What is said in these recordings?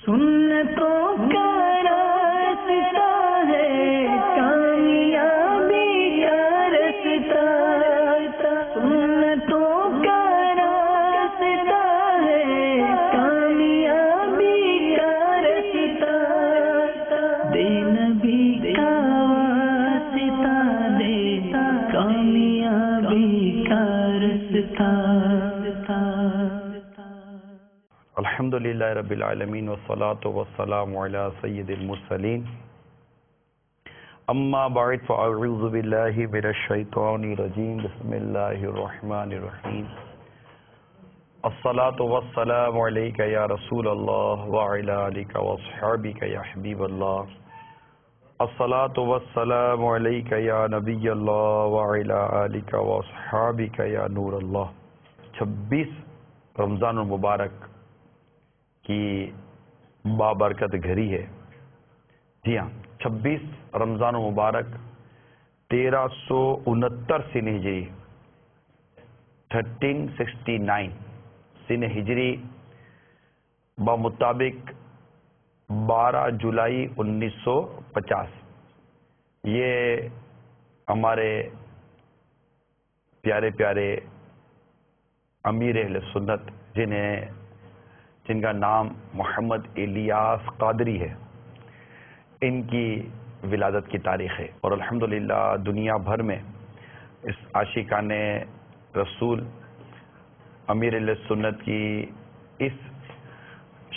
سنتوں کا راستہ ہے کامیابی کا راستہ، سنتوں کا راستہ ہے کامیابی کا راستہ، دے نبی کا واسطہ دے کامیابی کا راستہ۔ الحمدللہ رب العالمین والصلاة والسلام علی سید المرسلین، اما بعد فاعوذ باللہ من الشیطان الرجیم، بسم اللہ الرحمن الرحیم۔ الصلاة والسلام علیک یا رسول اللہ وعلی آلک واصحابک یا حبیب اللہ، الصلاة والسلام علیک یا نبی اللہ وعلی آلک واصحابک یا نور اللہ۔ 26 رمضان المبارک کی بابرکت گھڑی ہے۔ جی ہاں، 26 رمضان مبارک 1369 سن ہجری 1369 سن ہجری بمطابق 12 جولائی 1950، یہ ہمارے پیارے پیارے امیر اہل سنت جن کا نام محمد الیاس قادری ہے، ان کی ولادت کی تاریخ ہے، اور الحمدللہ دنیا بھر میں اس عاشقان رسول امیر اہل سنت کی اس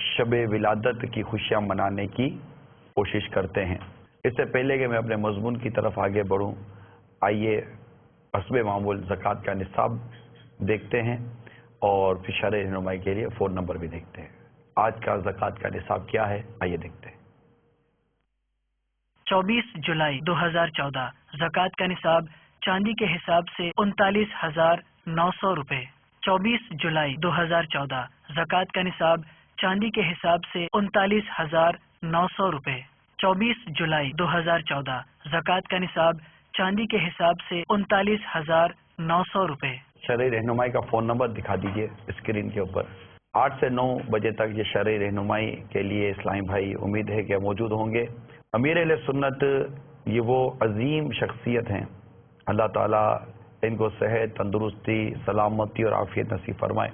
شب ولادت کی خوشیاں منانے کی کوشش کرتے ہیں۔ اس سے پہلے کہ میں اپنے مضمون کی طرف آگے بڑھوں، آئیے حسب معمول زکوٰۃ کا نصاب دیکھتے ہیں اور پھر شرح رہنمائی کے لیے فون نمبر بھی دیکھتے ہیں۔ آج کا زکوٰۃ کا نصاب کیا ہے، آئیے دیکھتے ہیں۔ 24 جولائی 2014 زکوٰۃ کا نصاب چاندی کے حساب سے 39,900 روپے۔ 24 جولائی 2014 زکوٰۃ کا نصاب چاندی کے حساب سے 39,900 روپے۔ 24 جولائی 2014 زکوٰۃ کا نصاب چاندی کے حساب سے 39,900 روپے۔ شرعی رہنمائی کا فون نمبر دکھا دیجئے اسکرین کے اوپر۔ 8 سے 9 بجے تک یہ شرعی رہنمائی کے لیے اسلامی بھائی امید ہے کہ موجود ہوں گے۔ امیر اہل سنت یہ وہ عظیم شخصیت ہیں، اللہ تعالیٰ ان کو صحت، تندرستی، سلامتی اور عافیت نصیب فرمائے،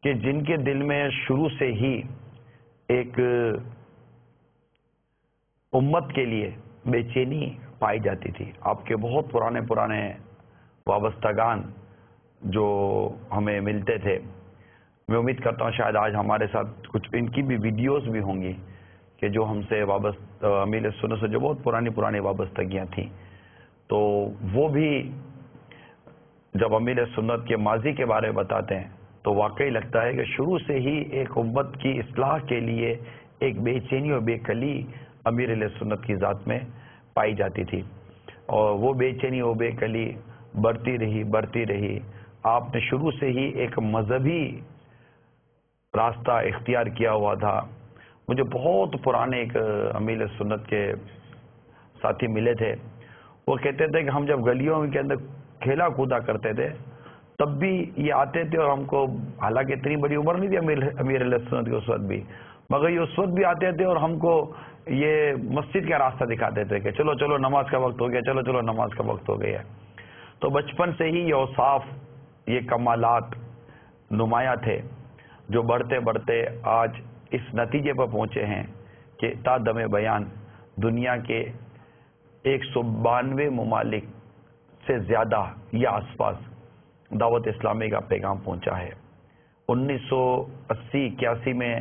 کہ جن کے دل میں شروع سے ہی ایک امت کے لیے بے چینی پائی جاتی تھی۔ آپ کے بہت پرانے وابستگان جو ہمیں ملتے تھے، میں امید کرتا ہوں شاید آج ہمارے ساتھ کچھ ان کی بھی ویڈیوز بھی ہوں گی کہ جو ہم سے امیر سنت سے جو بہت پرانی وابستگیاں تھیں، تو وہ بھی جب امیر سنت کے ماضی کے بارے میں بتاتے ہیں تو واقعی لگتا ہے کہ شروع سے ہی ایک امت کی اصلاح کے لیے ایک بے چینی اور بے کلی امیر سنت کی ذات میں پائی جاتی تھی، اور وہ بے چینی اور بے کلی بڑھتی رہی۔ آپ نے شروع سے ہی ایک مذہبی راستہ اختیار کیا ہوا تھا۔ مجھے بہت پرانے ایک امیر سنت کے ساتھی ملے تھے، وہ کہتے تھے کہ ہم جب گلیوں کے اندر کھیلا کودا کرتے تھے تب بھی یہ آتے تھے، اور ہم کو حالانکہ اتنی بڑی عمر نہیں تھی امیر سنت کی اس وقت بھی، مگر یہ اس وقت بھی آتے تھے اور ہم کو یہ مسجد کا راستہ دکھاتے تھے کہ چلو نماز کا وقت ہو گیا، چلو نماز کا وقت ہو گیا۔ تو بچپن سے ہی یہ اوصاف، یہ کمالات نمایاں تھے، جو بڑھتے آج اس نتیجے پر پہنچے ہیں کہ تا دم بیان دنیا کے 192 ممالک سے زیادہ یا آس پاس دعوت اسلامی کا پیغام پہنچا ہے۔ 1980-81 میں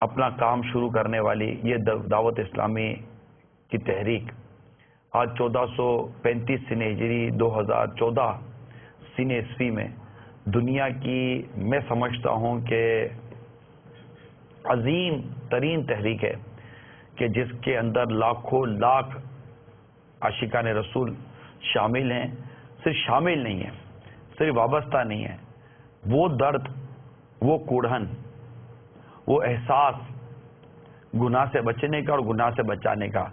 اپنا کام شروع کرنے والی یہ دعوت اسلامی کی تحریک آج 1435 سن ہجری 2014 سن عیسوی میں دنیا کی، میں سمجھتا ہوں کہ عظیم ترین تحریک ہے، کہ جس کے اندر لاکھوں لاکھ عاشقان رسول شامل ہیں۔ صرف شامل نہیں ہیں، صرف وابستہ نہیں ہیں، وہ درد، وہ کوڑھن، وہ احساس گناہ سے بچنے کا اور گناہ سے بچانے کا،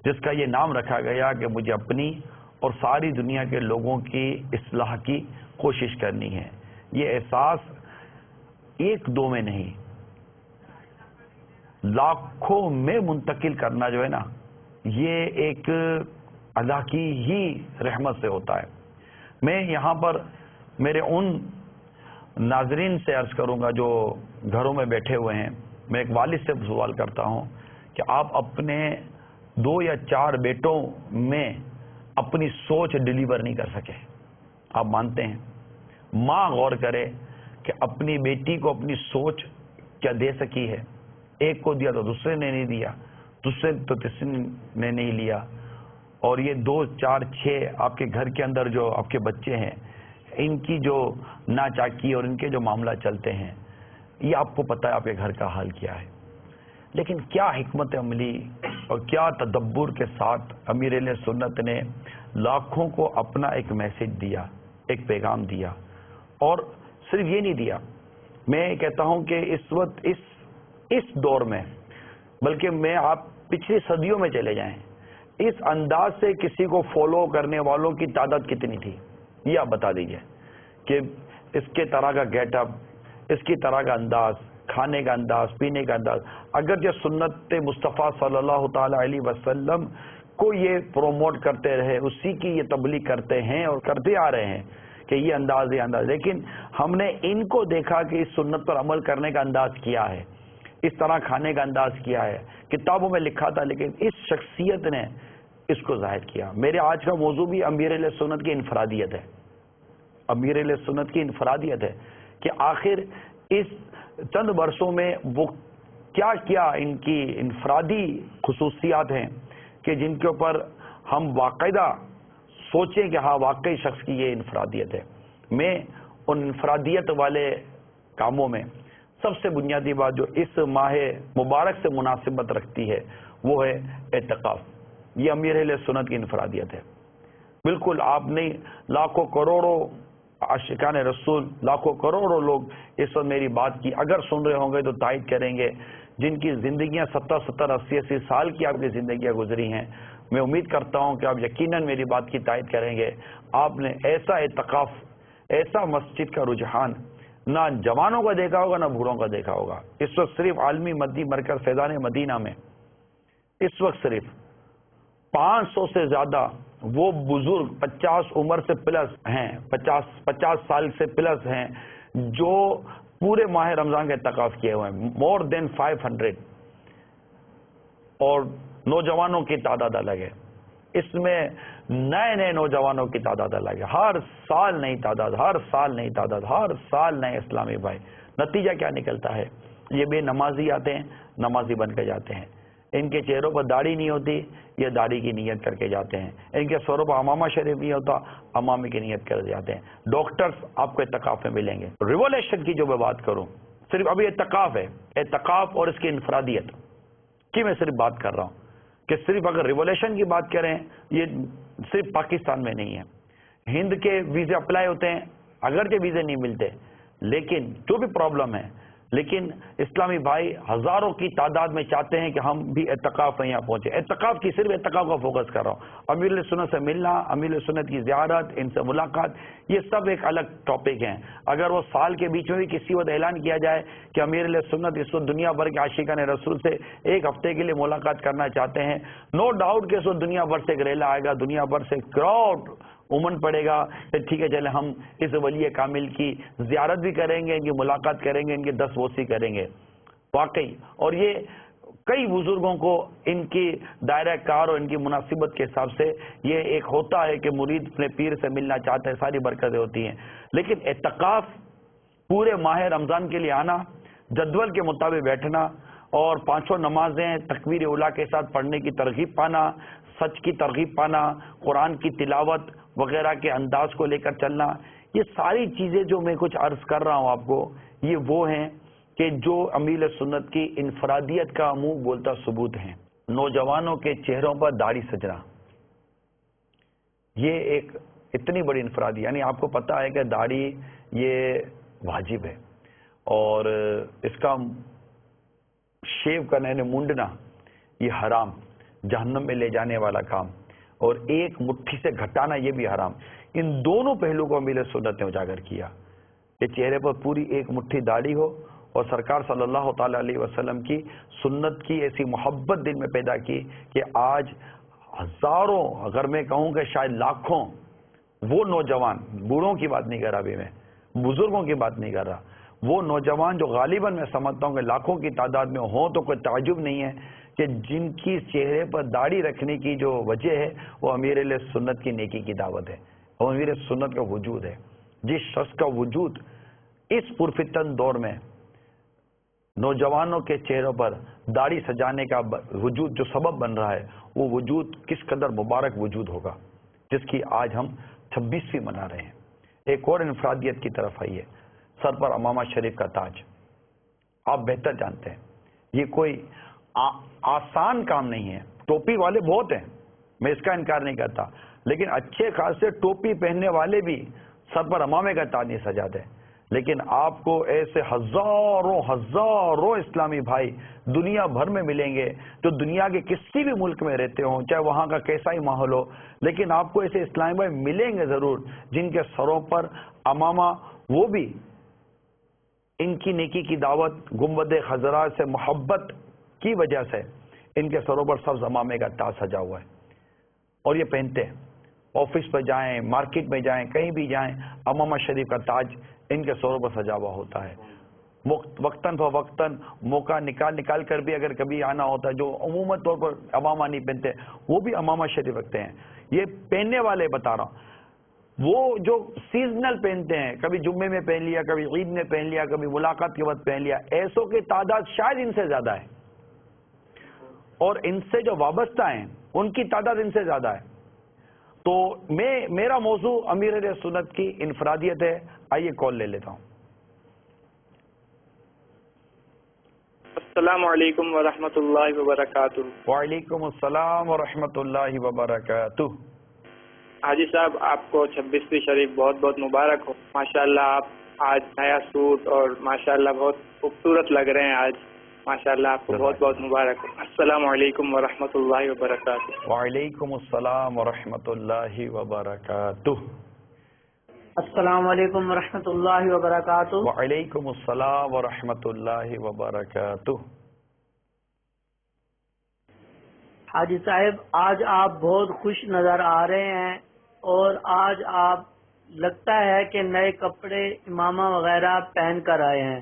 جس کا یہ نام رکھا گیا کہ مجھے اپنی اور ساری دنیا کے لوگوں کی اصلاح کی کوشش کرنی ہے۔ یہ احساس ایک دو میں نہیں، لاکھوں میں منتقل کرنا جو ہے نا، یہ ایک اللہ کی ہی رحمت سے ہوتا ہے۔ میں یہاں پر میرے ان ناظرین سے عرض کروں گا جو گھروں میں بیٹھے ہوئے ہیں، میں ایک والد سے سوال کرتا ہوں کہ آپ اپنے 2 یا 4 بیٹوں میں اپنی سوچ ڈیلیور نہیں کر سکے، آپ مانتے ہیں؟ ماں غور کرے کہ اپنی بیٹی کو اپنی سوچ کیا دے سکی ہے؟ ایک کو دیا تو دوسرے نے نہیں دیا، دوسرے تو تیسرے نے نہیں لیا، اور یہ 2 4 6 آپ کے گھر کے اندر جو آپ کے بچے ہیں، ان کی جو ناچاکی اور ان کے جو معاملہ چلتے ہیں، یہ آپ کو پتہ ہے آپ کے گھر کا حال کیا ہے۔ لیکن کیا حکمت عملی اور کیا تدبر کے ساتھ امیر اہل سنت نے لاکھوں کو اپنا ایک میسج دیا، ایک پیغام دیا، اور صرف یہ نہیں دیا، میں کہتا ہوں کہ اس وقت اس دور میں، بلکہ میں آپ پچھلی صدیوں میں چلے جائیں، اس انداز سے کسی کو فالو کرنے والوں کی تعداد کتنی تھی، یہ آپ بتا دیجئے کہ اس کے طرح کا گیٹ اپ، اس کی طرح کا انداز، کھانے کا انداز، پینے کا انداز، اگرچہ سنت مصطفیٰ صلی اللہ تعالی علیہ وسلم کو یہ پروموٹ کرتے رہے، اسی کی یہ تبلیغ کرتے ہیں اور کرتے آ رہے ہیں کہ یہ انداز، لیکن ہم نے ان کو دیکھا کہ اس سنت پر عمل کرنے کا انداز کیا ہے، اس طرح کھانے کا انداز کیا ہے، کتابوں میں لکھا تھا لیکن اس شخصیت نے اس کو ظاہر کیا۔ میرے آج کا موضوع بھی امیر اہل سنت کی انفرادیت ہے، امیر اہل سنت کی انفرادیت ہے کہ آخر اس چند برسوں میں وہ کیا کیا ان کی انفرادی خصوصیات ہیں کہ جن کے اوپر ہم باقاعدہ سوچیں کہ ہاں واقعی شخص کی یہ انفرادیت ہے۔ میں ان انفرادیت والے کاموں میں سب سے بنیادی بات جو اس ماہ مبارک سے مناسبت رکھتی ہے وہ ہے اعتکاف۔ یہ امیر اہل سنت کی انفرادیت ہے۔ بالکل آپ نہیں، لاکھوں کروڑوں عاشقان رسول، لاکھوں کروڑوں لوگ اس وقت میری بات کی اگر سن رہے ہوں گے تو تائید کریں گے، جن کی زندگیاں 70 80 سال کی آپ کی زندگیاں گزری ہیں۔ میں امید کرتا ہوں کہ آپ یقیناً میری بات کی تائید کریں گے۔ آپ نے ایسا اعتکاف، ایسا مسجد کا رجحان نہ جوانوں کا دیکھا ہوگا نہ بوڑھوں کا دیکھا ہوگا۔ اس وقت صرف عالمی مدنی مرکز فیضان مدینہ میں اس وقت صرف 500 سے زیادہ وہ بزرگ 50 عمر سے پلس ہیں، 50 سال سے پلس ہیں جو پورے ماہ رمضان کے اعتکاف کیے ہوئے ہیں، مور دین 500، اور نوجوانوں کی تعداد الگ ہے۔ اس میں نئے نوجوانوں کی تعداد الگ ہے، ہر سال نئی تعداد، ہر سال نئے اسلامی بھائی۔ نتیجہ کیا نکلتا ہے؟ یہ بے نمازی آتے ہیں، نمازی بن کے جاتے ہیں، ان کے چہروں پر داڑھی نہیں ہوتی، یہ داڑھی کی نیت کر کے جاتے ہیں، ان کے سروں پر امامہ شریف نہیں ہوتا، امامے کی نیت کر جاتے ہیں۔ ڈاکٹرز آپ کو اعتکاف میں ملیں گے۔ ریولیوشن کی جو میں بات کروں، صرف ابھی اعتکاف ہے، اعتکاف اور اس کی انفرادیت کی میں صرف بات کر رہا ہوں کہ صرف اگر ریولیوشن کی بات کریں، یہ صرف پاکستان میں نہیں ہے، ہند کے ویزے اپلائی ہوتے ہیں، اگرچہ ویزے نہیں ملتے، لیکن جو بھی پرابلم ہے، لیکن اسلامی بھائی ہزاروں کی تعداد میں چاہتے ہیں کہ ہم بھی اعتکاف میں یہاں پہنچے۔ اعتکاف کی صرف اعتکاف کا فوکس کر رہا ہوں۔ امیر سنت سے ملنا، امیر سنت کی زیارت، ان سے ملاقات، یہ سب ایک الگ ٹاپک ہیں۔ اگر وہ سال کے بیچ میں بھی کسی وقت اعلان کیا جائے کہ امیر سنت اس وقت دنیا بھر کے عاشقان رسول سے 1 ہفتے کے لیے ملاقات کرنا چاہتے ہیں، نو ڈاؤٹ کہ اس وقت دنیا بھر سے ایک ریلا آئے گا، دنیا بھر سے کراؤڈ امن پڑے گا کہ ٹھیک ہے چلے ہم اس ولی کامل کی زیارت بھی کریں گے، ان کی ملاقات کریں گے، ان کی 10 بوسی کریں گے۔ واقعی، اور یہ کئی بزرگوں کو ان کی دائرہ کار اور ان کی مناسبت کے حساب سے یہ ایک ہوتا ہے کہ مرید اپنے پیر سے ملنا چاہتے ہیں، ساری برکتیں ہوتی ہیں۔ لیکن اعتکاف پورے ماہ رمضان کے لیے آنا، جدول کے مطابق بیٹھنا اور 5 نمازیں تکبیر اولیٰ کے ساتھ پڑھنے کی ترغیب پانا، سچ کی ترغیب پانا، قرآن کی تلاوت وغیرہ کے انداز کو لے کر چلنا، یہ ساری چیزیں جو میں کچھ عرض کر رہا ہوں آپ کو، یہ وہ ہیں کہ جو امیر سنت کی انفرادیت کا منہ بولتا ثبوت ہیں۔ نوجوانوں کے چہروں پر داڑھی سجنا، یہ ایک اتنی بڑی انفرادی، یعنی آپ کو پتا ہے کہ داڑھی یہ واجب ہے، اور اس کا شیو کرنا یعنی مونڈنا یہ حرام، جہنم میں لے جانے والا کام، اور ایک مٹھی سے گھٹانا یہ بھی حرام۔ ان دونوں پہلو کو امیر سنت نے اجاگر کیا کہ چہرے پر پوری ایک مٹھی داڑھی ہو اور سرکار صلی اللہ تعالی علیہ وسلم کی سنت کی ایسی محبت دل میں پیدا کی کہ آج ہزاروں، اگر میں کہوں کہ شاید لاکھوں وہ نوجوان، بوڑھوں کی بات نہیں کر رہا ابھی میں، بزرگوں کی بات نہیں کر رہا، وہ نوجوان جو غالباً میں سمجھتا ہوں کہ لاکھوں کی تعداد میں ہوں تو کوئی تعجب نہیں ہے کہ جن کی چہرے پر داڑھی رکھنے کی جو وجہ ہے وہ امیر اہل سنت کی نیکی کی دعوت ہے، اور امیر سنت کا وجود ہے۔ جس شخص کا وجود اس پرفتن دور میں نوجوانوں کے چہروں پر داڑھی سجانے کا وجود جو سبب بن رہا ہے، وہ وجود کس قدر مبارک وجود ہوگا جس کی آج ہم 26ویں منا رہے ہیں۔ ایک اور انفرادیت کی طرف آئیے، سر پر امامہ شریف کا تاج۔ آپ بہتر جانتے ہیں یہ کوئی آسان کام نہیں ہے، ٹوپی والے بہت ہیں، میں اس کا انکار نہیں کرتا، لیکن اچھے خاصے ٹوپی پہننے والے بھی سر پر امامے کا تاج نہیں سجاتے۔ لیکن آپ کو ایسے ہزاروں اسلامی بھائی دنیا بھر میں ملیں گے جو دنیا کے کسی بھی ملک میں رہتے ہوں، چاہے وہاں کا کیسا ہی ماحول ہو، لیکن آپ کو ایسے اسلامی بھائی ملیں گے ضرور جن کے سروں پر امامہ، وہ بھی ان کی نیکی کی دعوت، گنبد خضرا سے محبت کی وجہ سے ان کے سروں پر سبز امامے کا تاج سجا ہوا ہے، اور یہ پہنتے ہیں۔ آفس پہ جائیں، مارکیٹ میں جائیں، کہیں بھی جائیں، امامہ شریف کا تاج ان کے سروں پر سجا ہوا ہوتا ہے۔ وقتاً فوقتاً موقع نکال کر بھی اگر کبھی آنا ہوتا ہے، جو عموماً طور پر امامہ نہیں پہنتے وہ بھی امامہ شریف رکھتے ہیں۔ یہ پہننے والے بتا رہا ہوں، وہ جو سیزنل پہنتے ہیں، کبھی جمعے میں پہن لیا، کبھی عید میں پہن لیا، کبھی ملاقات کے وقت پہن لیا، ایسوں کی تعداد شاید ان سے زیادہ ہے، اور ان سے جو وابستہ ہیں ان کی تعداد ان سے زیادہ ہے۔ تو میرا موضوع امیر اہل سنت کی انفرادیت ہے۔ آئیے کال لے لیتا ہوں۔ السلام علیکم ورحمۃ اللہ وبرکاتہ۔ وعلیکم السلام ورحمۃ اللہ وبرکاتہ۔ حاجی صاحب، آپ کو 26ویں شریف بہت بہت مبارک ہو۔ ماشاءاللہ آپ آج نیا سوٹ اور ماشاءاللہ بہت خوبصورت لگ رہے ہیں آج، ماشاءاللہ آپ کو بہت بہت مبارک ہو۔ السلام علیکم ورحمۃ اللہ وبرکاتہ۔ وعلیکم السلام ورحمۃ اللہ وبرکاتہ۔ السلام علیکم ورحمۃ اللہ وبرکاتہ۔ وعلیکم السلام ورحمۃ اللہ وبرکاتہ۔ حاجی صاحب، آج آپ بہت خوش نظر آ رہے ہیں، اور آج آپ لگتا ہے کہ نئے کپڑے امامہ وغیرہ پہن کر آئے ہیں۔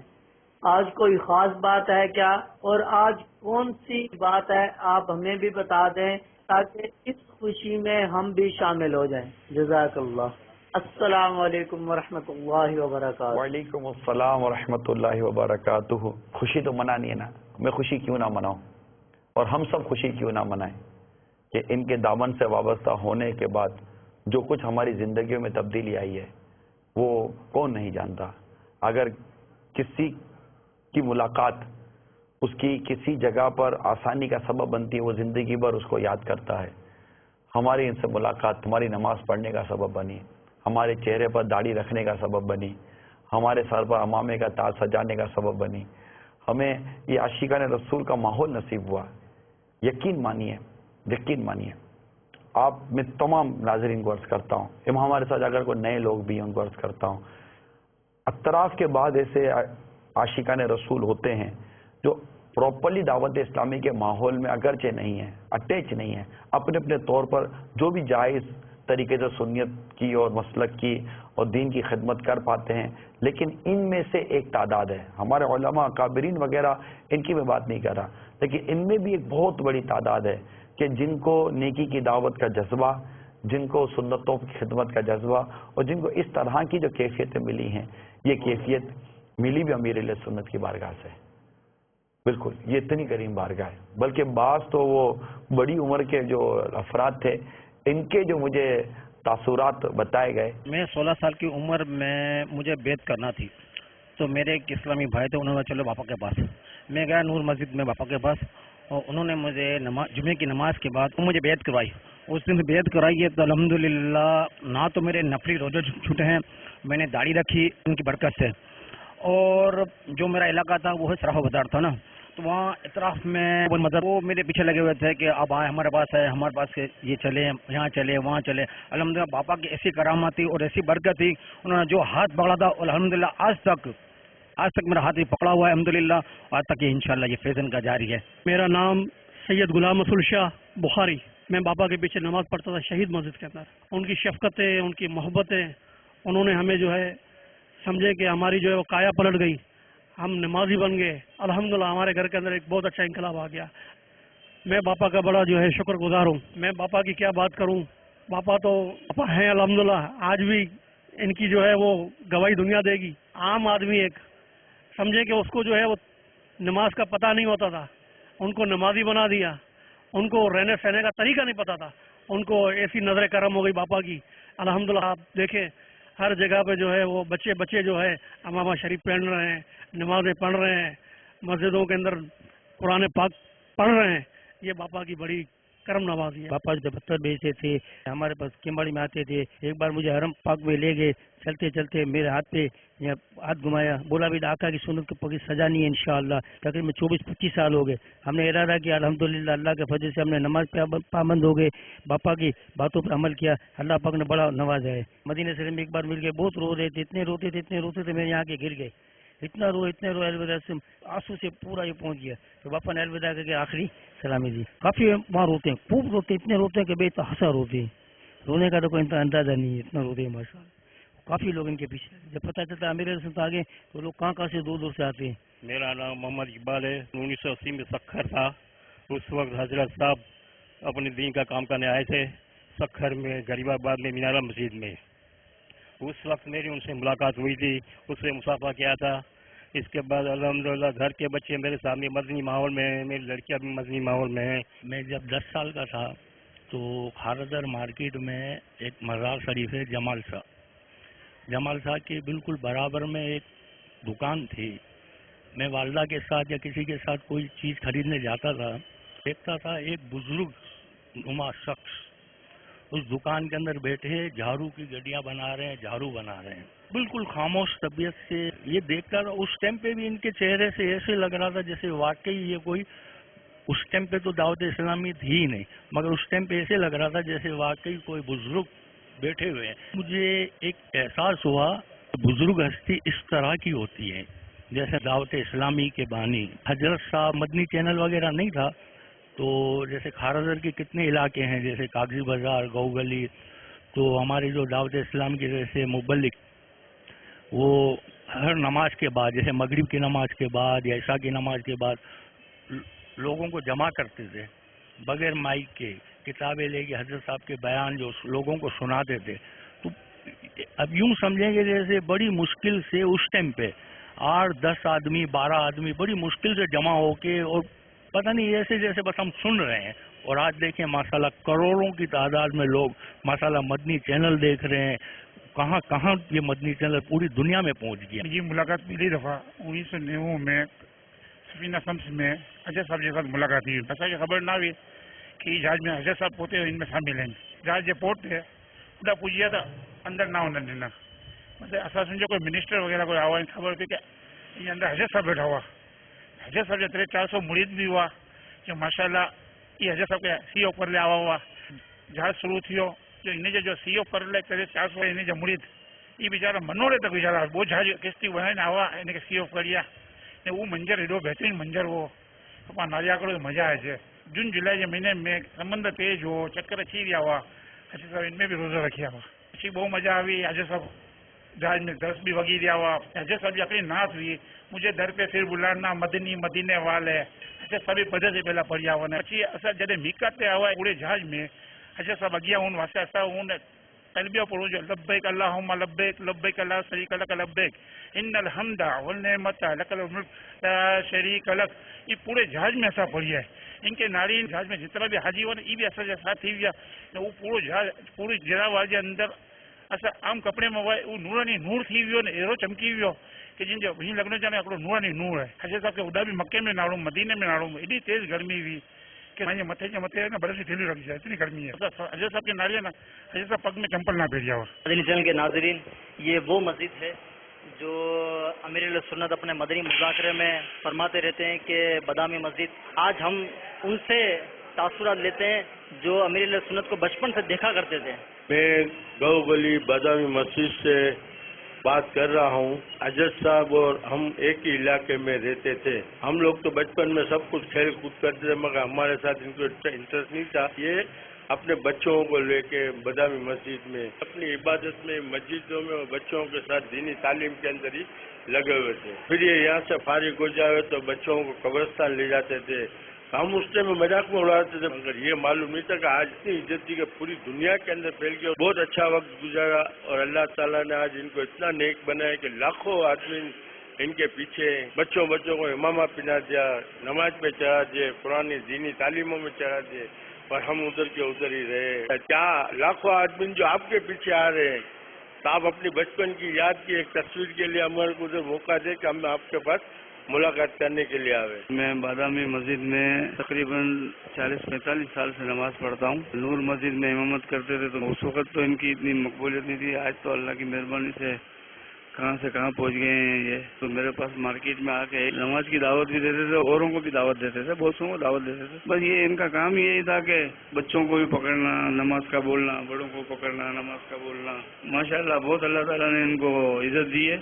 آج کوئی خاص بات ہے کیا؟ اور آج کون سی بات ہے آپ ہمیں بھی بتا دیں تاکہ اس خوشی میں ہم بھی شامل ہو جائیں۔ جزاک اللہ۔ السلام علیکم ورحمۃ اللہ وبرکاتہ۔ وعلیکم السلام ورحمۃ اللہ وبرکاتہ۔ خوشی تو منانی ہے نا، میں خوشی کیوں نہ مناؤں، اور ہم سب خوشی کیوں نہ منائیں کہ ان کے دامن سے وابستہ ہونے کے بعد جو کچھ ہماری زندگیوں میں تبدیلی آئی ہے وہ کون نہیں جانتا۔ اگر کسی کی ملاقات اس کی کسی جگہ پر آسانی کا سبب بنتی ہے، وہ زندگی بھر اس کو یاد کرتا ہے۔ ہماری ان سے ملاقات ہماری نماز پڑھنے کا سبب بنی، ہمارے چہرے پر داڑھی رکھنے کا سبب بنی، ہمارے سر پر امامے کا تاج سجانے کا سبب بنی، ہمیں یہ عاشقان رسول کا ماحول نصیب ہوا۔ یقین مانیے، یقین مانیے، آپ میں تمام ناظرین کو عرض کرتا ہوں، ہمارے ساتھ اگر کوئی نئے لوگ بھی ہیں ان کو عرض کرتا ہوں، اطراف کے بعد ایسے عاشقان رسول ہوتے ہیں جو پراپرلی دعوت اسلامی کے ماحول میں اگرچہ نہیں ہیں، اٹیچ نہیں ہیں، اپنے اپنے طور پر جو بھی جائز طریقے سے سنت کی اور مسلک کی اور دین کی خدمت کر پاتے ہیں، لیکن ان میں سے ایک تعداد ہے، ہمارے علماء اکابرین وغیرہ ان کی میں بات نہیں کر رہا، لیکن ان میں بھی ایک بہت بڑی تعداد ہے کہ جن کو نیکی کی دعوت کا جذبہ، جن کو سنتوں کی خدمت کا جذبہ، اور جن کو اس طرح کی جو کیفیتیں ملی ہیں، یہ کیفیت ملی بھی امیر اہل سنت کی بارگاہ سے۔ بالکل یہ اتنی کریم بارگاہ ہے، بلکہ بعض تو وہ بڑی عمر کے جو افراد تھے ان کے جو مجھے تاثرات بتائے گئے۔ میں 16 سال کی عمر میں مجھے بیعت کرنا تھی، تو میرے ایک اسلامی بھائی تھے، انہوں نے چلو باپا کے پاس، میں گیا نور مسجد میں باپا کے پاس، اور انہوں نے مجھے جمعے کی نماز کے بعد مجھے بیعت کروائی۔ اس دن بیعت کرائی ہے تو الحمدللہ نہ تو میرے نفلی روزے چھوٹے ہیں، میں نے داڑھی رکھی ان کی برکت سے، اور جو میرا علاقہ تھا وہ شراف بازار تھا نا، تو وہاں اطراف میں مذہب وہ میرے پیچھے لگے ہوئے تھے کہ اب آئے ہمارے پاس ہے، ہمارے پاس یہ چلے، یہاں چلے وہاں چلے۔ الحمدللہ باپا کی ایسی کرامت تھی اور ایسی برکت تھی، انہوں نے جو ہاتھ پکڑا تھا الحمدللہ آج تک आज तक मेरा हाथ भी पकड़ा हुआ है अल्हम्दुलिल्लाह, आज तक ये इंशाल्लाह ये फैज़न का जारी है। मेरा नाम सैयद गुलाम रसूल शाह बुखारी। मैं बाबा के पीछे नमाज पढ़ता था शहीद मस्जिद के अंदर। उनकी शफकतें, उनकी मोहब्बतें, उन्होंने हमें जो है समझे कि हमारी जो है वो काया पलट गई, हम नमाजी बन गए। अल्हम्दुलिल्लाह हमारे घर के अंदर एक बहुत अच्छा इंकलाब आ गया। मैं बापा का बड़ा जो है शुक्रगुजार हूँ। मैं बापा की क्या बात करूँ, बापा तो पापा हैं अल्हम्दुलिल्लाह। आज भी इनकी जो है वो गवाही दुनिया देगी। आम आदमी एक समझे कि उसको जो है वो नमाज का पता नहीं होता था, उनको नमाजी बना दिया। उनको रहने सहने का तरीका नहीं पता था, उनको ऐसी नजर करम हो गई बापा की। अल्हम्दुलिल्लाह आप देखें हर जगह पे जो है वो बच्चे बच्चे जो है अमामा शरीफ पहन रहे हैं, नमाजें पढ़ रहे हैं, मस्जिदों के अंदर कुरान पाक पढ़ रहे हैं। ये बापा की बड़ी करम नवाजी है। पापा जो पत्थर बेचते थे, हमारे पास केम्बाड़ी में आते थे। एक बार मुझे हरम पाक में ले गए, चलते चलते मेरे हाथ पे या हाथ घुमाया, बोला भी आका की सुन्नत को पक्की सजा नहीं है इंशाअल्लाह। तकरीबन 24-25 साल हो गए। हमने इरादा किया अल्हम्दुलिल्लाह, अल्लाह के फजल से हमने नमाज पे पाबंद हो गए, बापा की बातों पर अमल किया, अल्लाह पाक ने बड़ा नवाजा है। मदीने शरीफ में एक बार मिल गए, बहुत रो रहे थे, इतने रोते थे, मेरे यहाँ के गिर गए। इतना रो अलविदा से आंसू से पूरा ये पहुंच गया। तो बापा ने अलविदा करके आखिरी सलामी दी। काफी वहाँ रोते हैं, खूब रोते, इतने रोते हैं कि बेतहासा रोते हैं। रोने का तो कोई अंदाजा नहीं है, इतना रोते हैं माशाअल्लाह। काफी लोग इनके पीछे, जब पता चलता है अमीर से आगे तो लोग कहाँ से दूर दूर से आते हैं। मेरा नाम मोहम्मद इकबाल है। 1980 में सखर था। उस वक्त हजरत साहब अपने दीन का काम करने आए थे सखर में, गरीबाबाद में, मीनारा मस्जिद में। उस वक्त मेरी उनसे मुलाकात हुई थी, उससे मुसाफा किया था। इसके बाद अल्हम्दुलिल्लाह घर के बच्चे मेरे सामने मदनी माहौल में हैं, मेरी लड़कियां भी मदनी माहौल में हैं। मैं जब 10 साल का था तो खारदर मार्केट में एक मज़ार शरीफ है जमाल शाह के बिल्कुल बराबर में एक दुकान थी। मैं वालदा के साथ या किसी के साथ कोई चीज़ खरीदने जाता था, देखता था एक बुजुर्ग नुमा शख्स उस दुकान के अंदर बैठे झाड़ू की गड्डियां बना रहे हैं, झाड़ू बना रहे हैं, बिल्कुल खामोश तबीयत से। ये देखता था, उस टाइम पे भी इनके चेहरे से ऐसे लग रहा था जैसे वाकई ये कोई, उस टाइम पे तो दावत इस्लामी थी ही नहीं, मगर उस टाइम पे ऐसे लग रहा था जैसे वाकई कोई बुजुर्ग बैठे हुए हैं। मुझे एक एहसास हुआ बुजुर्ग हस्ती इस तरह की होती है जैसे दावत इस्लामी के बानी हजरत साहब। मदनी चैनल वगैरह नहीं था, तो जैसे खारदर के कितने इलाके हैं, जैसे कागजी बाजार, गौ गली, तो हमारे जो दावत इस्लाम के जैसे मुबल्लिक, वो हर नमाज के बाद, जैसे मगरिब की नमाज के बाद या ईशा की नमाज के बाद लोगों को जमा करते थे बगैर माइक के, किताबें लेके हजरत साहब के बयान जो लोगों को सुनाते थे। तो अब यूं समझेंगे जैसे बड़ी मुश्किल से उस टाइम पे 8-10 आदमी, 12 आदमी बड़ी मुश्किल से जमा होके, और पता नहीं ऐसे जैसे बस हम सुन रहे हैं। और आज देखें माशाल्लाह करोड़ों की तादाद में लोग माशाल्लाह मदनी चैनल देख रहे हैं। कहाँ कहाँ ये मदनी चैनल पूरी दुनिया में पहुंच गया। ये मुलाकात पहली दफ़ा 1990 में सफीना शम्स में अजय साहब के साथ मुलाकात हुई। असांखे ख़बर ना हुई कि जहाज में अजय साहब पहुते इनमें शामिल हैं। जहाज जे पहुते उड़ा पुजिया था, अंदर ना होने देना, मतलब असां समझो कोई मिनिस्टर वगैरह कोई आवा, खबर थी कि ये अंदर अजय साहब बैठा हुआ। अजय साहब जे 300-400 मुरीद भी हुआ कि माशाल्लाह ये अजय साहब के CEO पर ले आवा हुआ। जहाज शुरू थियो जो इन जो CEO पर ले 400 इन जो मुरीद, ये बेचारा मनोड़े तक बेचारा वो जहाज किश्ती बनाने आवा, इनके CEO करिया ने वो मंजर एडो बेहतरीन मंजर वो अपना नारिया करो तो मजा आए। जून जुलाई के महीने में समंदर तेज हो, चक्कर अच्छी दिया हुआ, अजय साहब इनमें भी रोजा रखिया हुआ, अच्छी बहुत मजा आई। अजय साहब जहाज में 10 भी वगी दिया हुआ। अजय साहब की अपनी नात हुई, मुझे दर पे फिर बुलाना मदनी मदीने वाले, अजय साहब पद से पहला पढ़िया हुआ। अच्छी असा जैसे मीकात पे आवा पूरे जहाज में अजय साहब अगिया उन वास्ते असा उन तलबिया पढ़ो जो लब्बैक अल्लाहुम्मा लब्बैक लब्बैक ला शरीक लक लब्बैक इन्नल हम्दा वल निअमत लकल मुल्क ला शरीक लक। ये पूरे जहाज में असा पढ़ी है। इनके नारी जहाज में जितना भी हाजी हुआ ये भी असा साथ थी विया। वो पूरो जहाज पूरी जरावार के अंदर असा आम कपड़े में हुआ वो नूरानी नूर थी वियो ने एरो चमकी वियो कि जिन जो हीअं लॻणो जाने हिकिड़ो नूरानी नूर है। अजय साहब के उॾा बि मके में नाड़ो, मदीने में नाड़ो, एॾी तेज़ गर्मी हुई कि मुंहिंजे मथे के मथे न बरस की थैली रखी जाए, इतनी गर्मी है। अजय साहब के नारी है ना, अजय साहब पग में चंपल ना पहरिया हुआ। मदनी चैनल के नाजरीन, ये वो मस्जिद है जो अमीर सुन्नत अपने मदनी मुज़ाकरे में फरमाते रहते हैं कि बदामी मस्जिद। आज हम उनसे तासुरात लेते हैं जो अमीर सुन्नत को बचपन से देखा करते थे। मैं गौ गली बादामी मस्जिद से बात कर रहा हूँ। अजद साहब और हम एक ही इलाके में रहते थे। हम लोग तो बचपन में सब कुछ खेल कूद करते थे, मगर हमारे साथ इनको इंटरेस्ट नहीं था। ये अपने बच्चों को लेके बदामी मस्जिद में अपनी इबादत में, मस्जिदों में, बच्चों के साथ दीनी तालीम के अंदर ही लगे हुए थे। फिर ये यहाँ से फारिग हो जाए तो बच्चों को कब्रिस्तान ले जाते थे। हम उस टाइम मजाक में उड़ाते थे, मगर ये मालूम नहीं था कि आज इतनी इज्जत थी कि पूरी दुनिया के अंदर फैल गया। बहुत अच्छा वक्त गुजारा और अल्लाह ताला ने आज इनको इतना नेक बनाया कि लाखों आदमी इनके पीछे बच्चों को इमामा पिला दिया, नमाज पे चढ़ा दिए, पुरानी दीनी तालीमों में चढ़ा दिए, और हम उधर के उधर ही रहे। क्या लाखों आदमी जो आपके पीछे आ रहे हैं, तो आप अपनी बचपन की याद की एक तस्वीर के लिए हमारे को उधर मौका दे कि हम आपके पास मुलाकात करने के लिए आवे। मैं बादामी मस्जिद में तकरीबन 40-45 साल से नमाज पढ़ता हूँ। नूर मस्जिद में इमामत करते थे, तो उस वक्त तो इनकी इतनी मकबूलियत नहीं थी। आज तो अल्लाह की मेहरबानी से कहाँ पहुँच गए हैं ये। तो मेरे पास मार्केट में आके नमाज की दावत भी देते थे, औरों को भी दावत देते थे, बहुत को दावत देते थे। बस ये इनका काम ही यही था कि बच्चों को भी पकड़ना, नमाज का बोलना, बड़ों को पकड़ना, नमाज का बोलना। माशाल्लाह बहुत अल्लाह ताला ने इनको इज्जत दी है,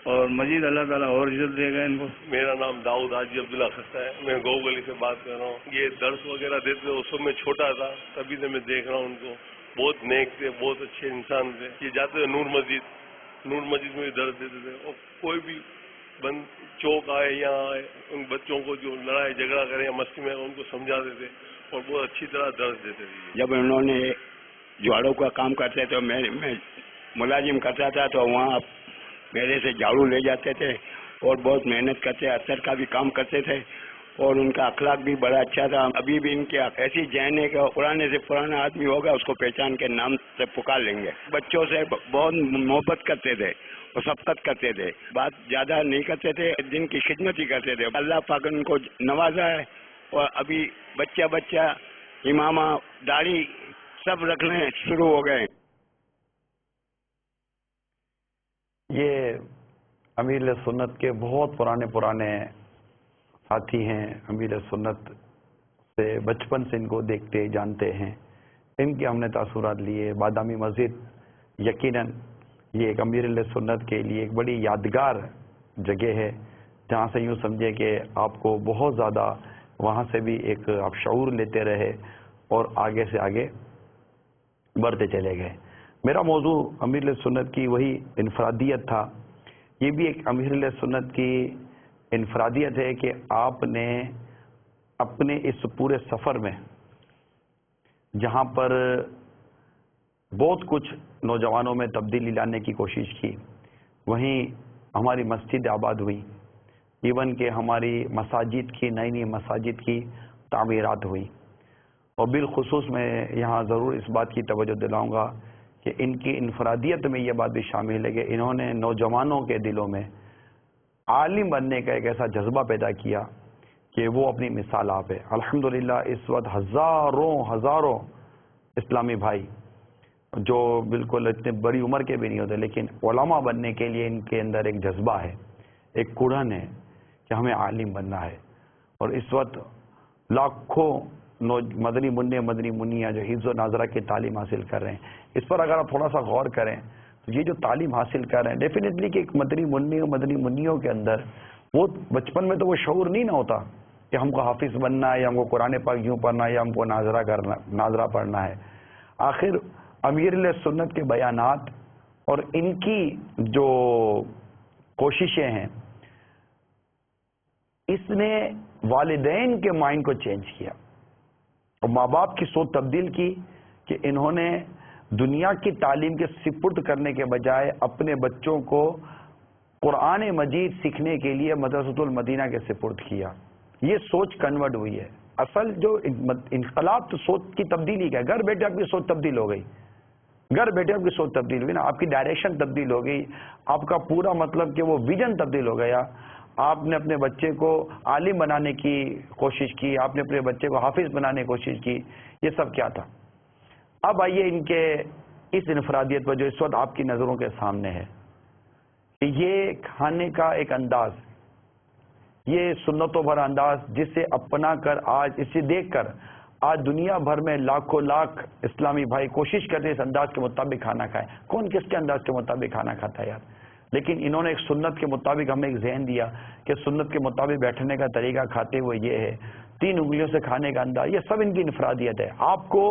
और मजीद अल्लाह ताला और इज्जत देगा इनको। मेरा नाम दाऊद हाजी अब्दुल्ला खस्ता है। मैं गौ गली से बात कर रहा हूँ। ये दर्स वगैरह देते थे, उस समय छोटा था, तभी से मैं देख रहा हूँ उनको। बहुत नेक थे, बहुत अच्छे इंसान थे। ये जाते थे नूर मस्जिद में भी दर्स देते थे, और कोई भी बंद चौक आए, यहाँ आए, उन बच्चों को जो लड़ाई झगड़ा करे या मस्ती में उनको समझाते थे, और बहुत अच्छी तरह दर्स देते थे। जब उन्होंने झाड़ू का काम करते थे, मैं मुलाजिम करता था, तो वहाँ मेरे से झाड़ू ले जाते थे, और बहुत मेहनत करते, असर का भी काम करते थे, और उनका अखलाक भी बड़ा अच्छा था। अभी भी इनके ऐसी जहन है कि पुराने से पुराना आदमी होगा उसको पहचान के नाम से पुकार लेंगे। बच्चों से बहुत मोहब्बत करते थे और शफकत करते थे, बात ज्यादा नहीं करते थे, दिन की खिदमत ही करते थे। अल्लाह पाक उनको नवाजा है, और अभी बच्चा इमामा दाढ़ी सब रखने शुरू हो गए। ये अमीर सुन्नत के बहुत पुराने साथी हैं। अमीर सुन्नत से बचपन से इनको देखते जानते हैं, इनके हमने तासुरात लिए। बादामी मस्जिद यकीनन ये एक अमीर सुन्नत के लिए एक बड़ी यादगार जगह है, जहाँ से यूँ समझे कि आपको बहुत ज़्यादा वहाँ से भी एक आप शऊर लेते रहे और आगे से आगे बढ़ते चले गए। मेरा मौजू अमीर सुन्नत की वही इनफरादियत था। ये भी एक अमीर सुन्नत की इनफरादियत है कि आपने अपने इस पूरे सफ़र में, जहाँ पर बहुत कुछ नौजवानों में तब्दीली लाने की कोशिश की, वहीं हमारी मस्जिद आबाद हुई, इवन के हमारी मसाजिद की नई मसाजिद की तामीरात हुई। और बिलखुसूस मैं यहाँ ज़रूर इस बात की तवज्जो दिलाऊंगा कि इनकी इनफरादियत में ये बात भी शामिल है कि इन्होंने नौजवानों के दिलों में आलिम बनने का एक ऐसा जज्बा पैदा किया कि वो अपनी मिसाल आप है। अल्हम्दुलिल्लाह इस वक्त हज़ारों इस्लामी भाई जो बिल्कुल इतने बड़ी उम्र के भी नहीं होते, लेकिन उलमा बनने के लिए इनके अंदर एक जज्बा है, एक कुड़न है कि हमें आलिम बनना है। और इस वक्त लाखों मदनी मुन्नियाँ जो हिफ्ज़ और नाज़रा की तालीम हासिल कर रहे हैं, इस पर अगर आप थोड़ा सा गौर करें तो ये जो तालीम हासिल कर रहे हैं, डेफिनेटली कि एक मदनी मुन्नियों के अंदर वो बचपन में तो वो शऊर नहीं ना होता कि हमको हाफिज़ बनना है, या हमको कुरान पाक यूँ पढ़ना है, या हमको नाजरा पढ़ना है। आखिर अमीर सुन्नत के बयानात और इनकी जो कोशिशें हैं, इसने वालिदैन के माइंड को चेंज किया और माँ बाप की सोच तब्दील की कि इन्होंने दुनिया की तालीम के सिपुर्द करने के बजाय अपने बच्चों को कुरान मजीद सीखने के लिए मदरसतुल मदीना के सिपुर्द किया। ये सोच कन्वर्ट हुई है। असल जो इनकलाब तो सोच की तब्दीली का है। घर बैठे आपकी सोच तब्दील हो गई, घर बैठे आपकी सोच तब्दील हुई ना, आपकी डायरेक्शन तब्दील हो गई, आपका पूरा मतलब कि वो विजन तब्दील हो गया। आपने अपने बच्चे को आलिम बनाने की कोशिश की, आपने अपने बच्चे को हाफिज बनाने की कोशिश की। ये सब क्या था? अब आइए इनके इस इनफरादियत पर जो इस वक्त आपकी नज़रों के सामने है, ये खाने का एक अंदाज, ये सुन्नतों भरा अंदाज जिसे अपना कर आज इसे देख कर آج دنیا بھر میں لاکھوں لاکھ اسلامی بھائی کوشش کرتے اس انداز کے مطابق کھانا کھائیں. کون کس کے انداز کے مطابق کھانا کھاتا ہے یار؟ لیکن انہوں نے ایک سنت کے مطابق ہمیں ایک ذہن دیا کہ سنت کے مطابق بیٹھنے کا طریقہ کھاتے ہوئے یہ ہے، 3 انگلیوں سے کھانے کا انداز، یہ سب ان کی انفرادیت ہے. آپ کو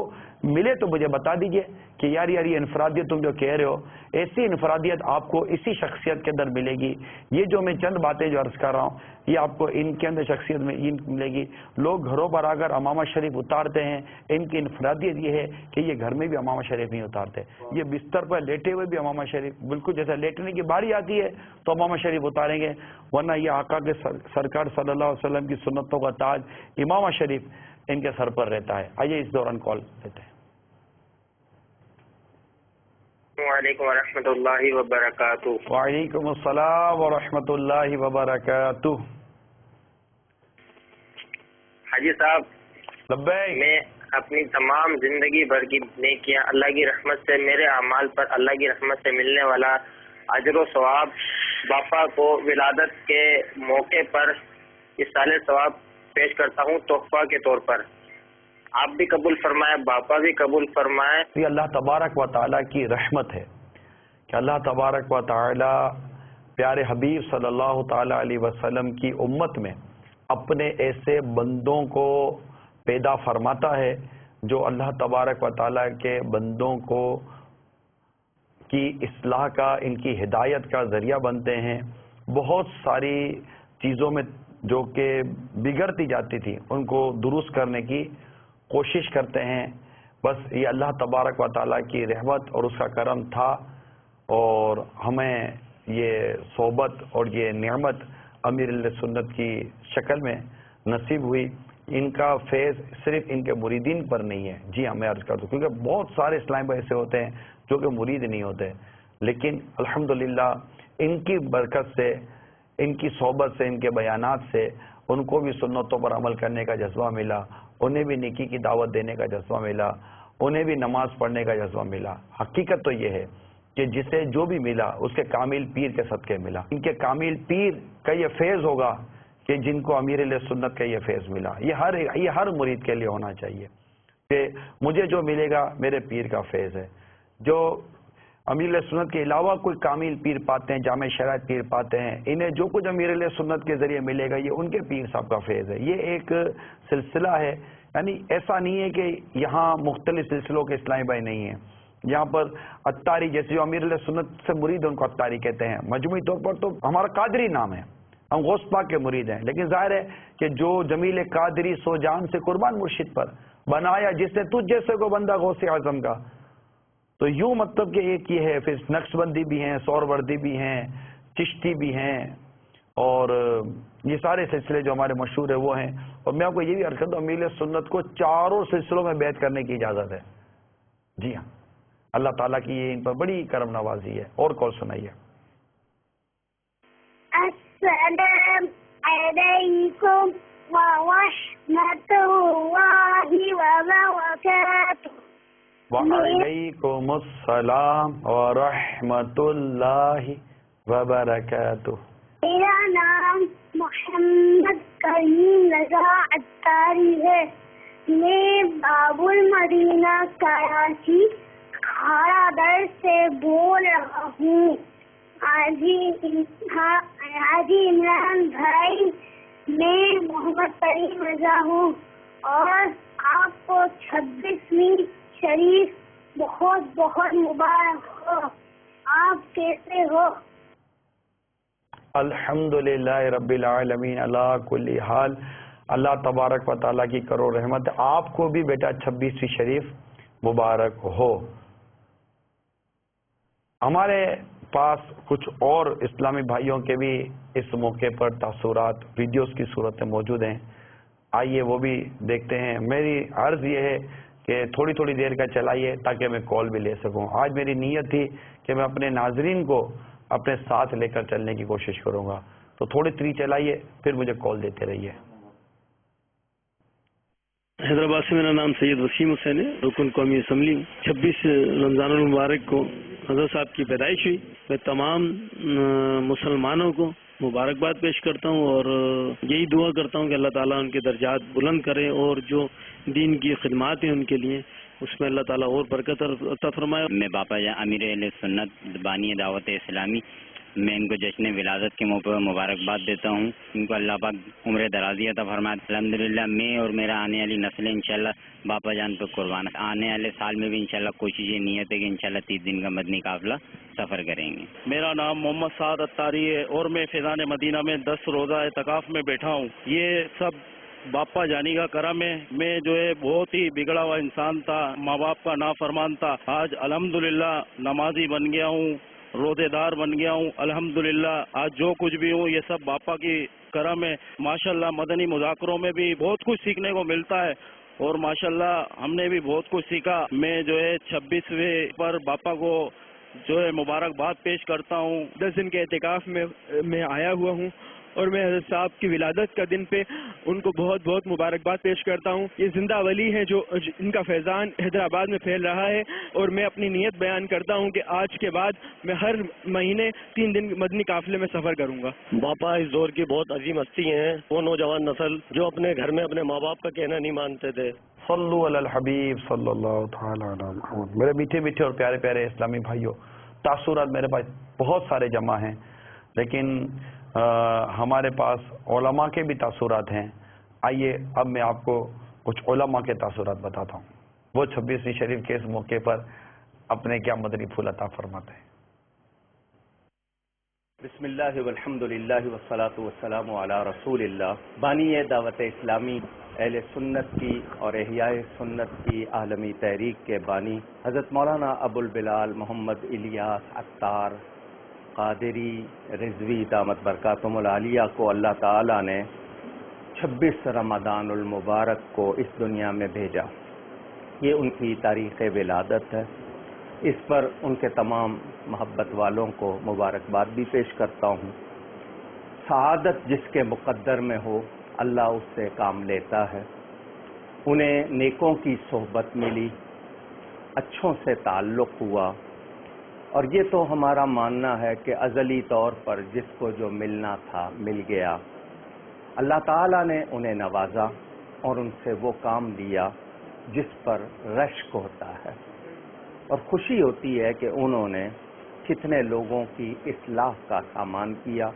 ملے تو مجھے بتا دیجئے کہ یار یہ انفرادیت تم جو کہہ رہے ہو، ایسی انفرادیت آپ کو اسی شخصیت کے اندر ملے گی. یہ جو میں چند باتیں جو عرض کر رہا ہوں یہ آپ کو ان کے اندر شخصیت میں ملے گی. لوگ گھروں پر آ کر امامہ شریف اتارتے ہیں، ان کی انفرادیت یہ ہے کہ یہ گھر میں بھی امامہ شریف نہیں اتارتے. یہ بستر پر لیٹے ہوئے بھی امامہ شریف، بالکل جیسے لیٹنے کی باری آتی ہے تو امامہ شریف اتاریں گے، ورنہ یہ آقا کے سرکار صلی اللہ علیہ وسلم کی سنتوں کا تاج امامہ شریف ان کے سر پر رہتا ہے. آئیے اس دوران کال لیتے ہیں. وعلیکم ورحمۃ اللہ وبرکاتہ. وعلیکم السلام ورحمۃ اللہ وبرکاتہ. حاجی صاحب، لبیک. میں اپنی تمام زندگی بھر کی نیکیاں اللہ کی رحمت سے، میرے اعمال پر اللہ کی رحمت سے ملنے والا اجر و ثواب باپا کو ولادت کے موقع پر اصالِ ثواب پیش کرتا ہوں تحفہ کے طور پر. آپ بھی قبول فرمائے، باپا بھی قبول فرمائے. یہ اللہ تبارک و تعالیٰ کی رحمت ہے کہ اللہ تبارک و تعالیٰ پیارے حبیب صلی اللہ تعالیٰ علیہ وسلم کی امت میں اپنے ایسے بندوں کو پیدا فرماتا ہے جو اللہ تبارک و تعالیٰ کے بندوں کو کی اصلاح کا، ان کی ہدایت کا ذریعہ بنتے ہیں. بہت ساری چیزوں میں جو کہ بگڑتی جاتی تھی ان کو درست کرنے کی کوشش کرتے ہیں. بس یہ اللہ تبارک و تعالیٰ کی رحمت اور اس کا کرم تھا اور ہمیں یہ صحبت اور یہ نعمت امیر سنت کی شکل میں نصیب ہوئی. ان کا فیض صرف ان کے مریدین پر نہیں ہے. جی ہاں، میں عرض کر دوں کیونکہ بہت سارے اسلام بھائی ایسے ہوتے ہیں جو کہ مرید نہیں ہوتے، لیکن الحمدللہ ان کی برکت سے، ان کی صحبت سے، ان کے بیانات سے ان کو بھی سنتوں پر عمل کرنے کا جذبہ ملا، انہیں بھی نیکی کی دعوت دینے کا جذبہ ملا، انہیں بھی نماز پڑھنے کا جذبہ ملا. حقیقت تو یہ ہے کہ جسے جو بھی ملا اس کے کامل پیر کے صدقے ملا. ان کے کامل پیر کا یہ فیض ہوگا کہ جن کو امیر علیہ سنت کا یہ فیض ملا. یہ ہر مرید کے لیے ہونا چاہیے کہ مجھے جو ملے گا میرے پیر کا فیض ہے. جو امیر علیہ سنت کے علاوہ کوئی کامل پیر پاتے ہیں، جامع شرائط پیر پاتے ہیں، انہیں جو کچھ امیر علیہ سنت کے ذریعے ملے گا یہ ان کے پیر صاحب کا فیض ہے. یہ ایک سلسلہ ہے، یعنی ایسا نہیں ہے کہ یہاں مختلف سلسلوں کے اسلامی بھائی نہیں ہیں. یہاں پر اتاری جیسے جو امیر علیہ سنت سے مرید ان کو اتاری کہتے ہیں. مجموعی طور پر تو ہمارا قادری نام ہے، ہم غوث پاک کے مرید ہیں، لیکن ظاہر ہے کہ جو جمیل قادری سو جان سے قربان مرشد پر بنایا جس نے تجھ جیسے کو بندہ غوث اعظم کا، تو یوں مطلب کہ ایک یہ ہے. پھر نقش بندی بھی ہیں، سہروردی بھی ہیں، چشتی بھی ہیں، اور یہ سارے سلسلے جو ہمارے مشہور ہیں وہ ہیں. اور میں آپ کو یہ بھی عرض کرتا ہوں امیر سنت کو چاروں سلسلوں میں بیعت کرنے کی اجازت ہے. جی ہاں، اللہ تعالیٰ کی یہ ان پر بڑی کرم نوازی ہے. اور کال سنائیے. السلام علیکم ورحمۃ اللہ وبرکاتہ. وعلیکم السلام ورحمۃ اللہ وبرکاتہ. میرا نام محمد کریم رضا اتاری ہے. میں باب المدینہ کراچی کھارا در سے بول رہا ہوں. حاجی عمران بھائی، میں محمد کریم رضا ہوں اور آپ کو 26ویں شریف بہت بہت مبارک ہو. آپ کیسے ہو؟ الحمدللہ رب العالمین علی کل حال. اللہ تبارک و تعالیٰ کی کرو رحمت. آپ کو بھی بیٹا 26ویں شریف مبارک ہو. ہمارے پاس کچھ اور اسلامی بھائیوں کے بھی اس موقع پر تاثرات ویڈیوز کی صورت میں موجود ہیں. آئیے وہ بھی دیکھتے ہیں. میری عرض یہ ہے کہ تھوڑی تھوڑی دیر کا چلائیے تاکہ میں کال بھی لے سکوں. آج میری نیت تھی کہ میں اپنے ناظرین کو اپنے ساتھ لے کر چلنے کی کوشش کروں گا، تو تھوڑی تری چلائیے پھر مجھے کال دیتے رہیے. حیدرآباد سے میرا نام سید وسیم حسین ہے، رکن قومی اسمبلی. 26 رمضان المبارک کو حضرت صاحب کی پیدائش ہوئی. میں تمام مسلمانوں کو मुबारकबाद पेश करता हूँ और यही दुआ करता हूँ कि अल्लाह ताला उनके दर्जात बुलंद करें और जो दीन की खिदमात हैं उनके लिए उसमें अल्लाह ताला और बरकत अता फरमाए। मैं बापा जान अमीर अहले सुन्नत बानी दावत इस्लामी, मैं इनको जश्न विलादत के मौके पर मुबारकबाद देता हूँ। इनको अल्लाह पाक उम्र दराजी अता फरमाए। अल्हम्दुलिल्लाह मैं और मेरा आने वाली नस्लें इंशाल्लाह बापा जान पर कुर्बान। आने वाले साल में भी इंशाल्लाह कोशिश ये नियत है कि इंशाल्लाह 30 दिन का मदनी काफिला सफ़र करेंगे। मेरा नाम मोहम्मद साद अत्तारी है और मैं फैज़ान मदीना में 10 रोज़ा एतकाफ़ में बैठा हूँ। ये सब बापा जानी का करम है। मैं जो है बहुत ही बिगड़ा हुआ इंसान था, माँ बाप का नाफरमान था। आज अल्हम्दुलिल्लाह नमाजी बन गया हूँ, रोज़ेदार बन गया हूँ। अल्हम्दुलिल्लाह आज जो कुछ भी हूँ ये सब बापा की करम है। माशाल्लाह मदनी मुज़ाकरों में भी बहुत कुछ सीखने को मिलता है और माशाल्लाह हमने भी बहुत कुछ सीखा। मैं जो है 26वें पर बापा को जो है मुबारकबाद पेश करता हूँ। 10 दिन के एहतिकाफ में मैं आया हुआ हूँ और मैं हज़रत साहब की विलादत का दिन पे उनको बहुत बहुत मुबारकबाद पेश करता हूँ। ये जिंदा वली हैं जो इनका फैज़ान हैदराबाद में फैल रहा है और मैं अपनी नीयत बयान करता हूँ कि आज के बाद मैं हर महीने 3 दिन मदनी काफिले में सफ़र करूँगा। बापा इस दौर की बहुत अजीम हस्ती हैं, वो नौजवान नस्ल जो अपने घर में अपने माँ बाप का कहना नहीं मानते थे। सल्लु अलल हबीब सल्लल्लाहु तआला अलैहि वसल्लम। मेरे मीठे मीठे और प्यारे प्यारे इस्लामी भाइयों, तासुरात मेरे पास बहुत सारे जमा हैं, लेकिन हमारे पास उलमा के भी तासुरात हैं। आइए अब मैं आपको कुछ उलमा के तासुरात बताता हूँ, वो 26वीं शरीफ के इस मौके पर अपने क्या मदनी फूल अता फरमाते हैं। बिस्मिल्लाह वल्हम्दुलिल्लाह वस्सलातु वस्सलामु अला रसूलिल्लाह। बानी दावत इस्लामी अहले सुन्नत की और एहयाए सुन्नत की आलमी तहरीक के बानी हज़रत मौलाना अबुल बिलाल मोहम्मद इलियास अत्तार कादरी रिजवी दामत बरकातुहुल आलिया को अल्लाह ताला ने 26 रमज़ानुल मुबारक को इस दुनिया में भेजा। ये उनकी तारीख़ विलादत है। इस पर उनके तमाम मोहब्बत वालों को मुबारकबाद भी पेश करता हूँ। सआदत जिसके मुक़द्दर में हो अल्लाह उससे काम लेता है। उन्हें नेकों की सोहबत मिली, अच्छों से ताल्लुक़ हुआ और ये तो हमारा मानना है कि अज़ली तौर पर जिसको जो मिलना था मिल गया। अल्लाह ताला ने उन्हें नवाजा और उनसे वो काम लिया जिस पर रश्क होता है और खुशी होती है कि उन्होंने कितने लोगों की इस्लाह का सामान किया,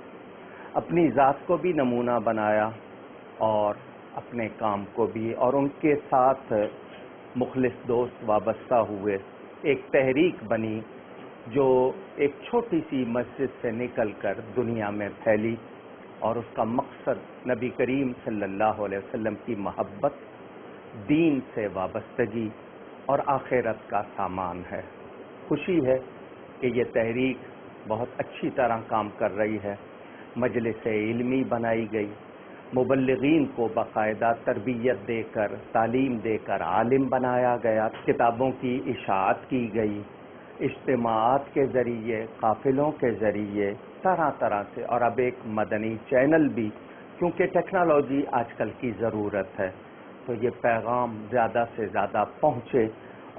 अपनी ज़ात को भी नमूना बनाया और अपने काम को भी, और उनके साथ मुखलिस दोस्त वाबस्ता हुए। एक तहरीक बनी जो एक छोटी सी मस्जिद से निकलकर दुनिया में फैली और उसका मकसद नबी करीम सल्लल्लाहु अलैहि वसल्लम की मोहब्बत, दीन से वाबस्तगी और आखिरत का सामान है। खुशी है कि ये तहरीक बहुत अच्छी तरह काम कर रही है। मजलिस इल्मी बनाई गई, मुबल्लिगीन को बाकायदा तरबियत देकर, तालीम देकर आलिम बनाया गया, किताबों की इशाअत की गई, इज्तिमाआत के ज़रिए, काफ़िलों के ज़रिए, तरह तरह से, और अब एक मदनी चैनल भी, क्योंकि टेक्नोलॉजी आजकल की ज़रूरत है तो ये पैगाम ज़्यादा से ज़्यादा पहुँचे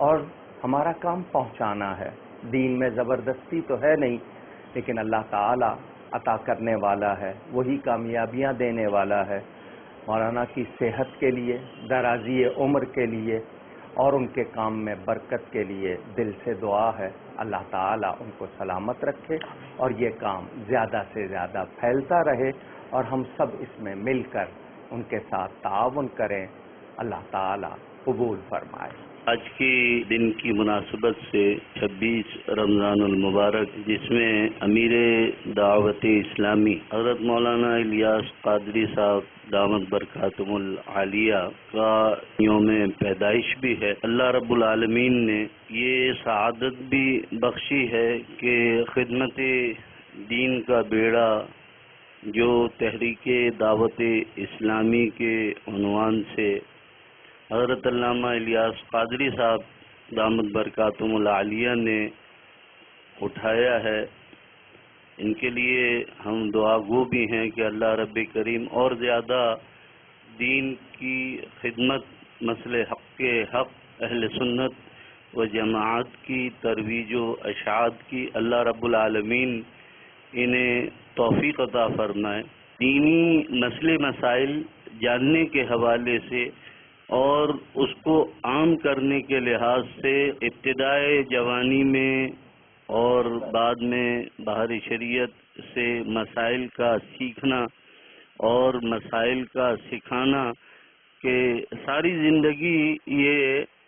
और हमारा काम पहुँचाना है। दीन में ज़बरदस्ती तो है नहीं, लेकिन अल्लाह ताला अता करने वाला है, वही कामयाबियाँ देने वाला है। मौलाना की सेहत के लिए, दराजी उम्र के लिए और उनके काम में बरकत के लिए दिल से दुआ है। अल्लाह ताला उनको सलामत रखे और ये काम ज़्यादा से ज़्यादा फैलता रहे और हम सब इसमें मिलकर उनके साथ ताउन करें। अल्लाह ताला कबूल फरमाए। आज के दिन की मुनासबत से 26 रमज़ानुल मुबारक, जिसमें अमीर दावत इस्लामी हज़रत मौलाना इलियास कादरी साहब दामत बरकातुहुल आलिया का यौम पैदाइश भी है। अल्लाह रब्बुल आलमीन ने ये सआदत भी बख्शी है कि खिदमत दीन का बेड़ा जो तहरीक दावत इस्लामी के उन्वान से हज़रत अल्लामा इलियास कादरी साहब दामत बरकातुहुल आलिया ने उठाया है, इनके लिए हम दुआगो भी हैं कि अल्लाह रब्बे करीम और ज़्यादा दीन की खिदमत, मसले हक़ के हक़, अहले सुन्नत व जमात की तरवीज व अशात की अल्लाह रब्बुल आलमीन इन्हें तौफीक अता फरमाए। दीनी मसले मसाइल जानने के हवाले से और उसको आम करने के लिहाज से इब्तिदाए जवानी में और बाद में बाहरी शरीयत से मसाइल का सीखना और मसाइल का सिखाना के सारी ज़िंदगी ये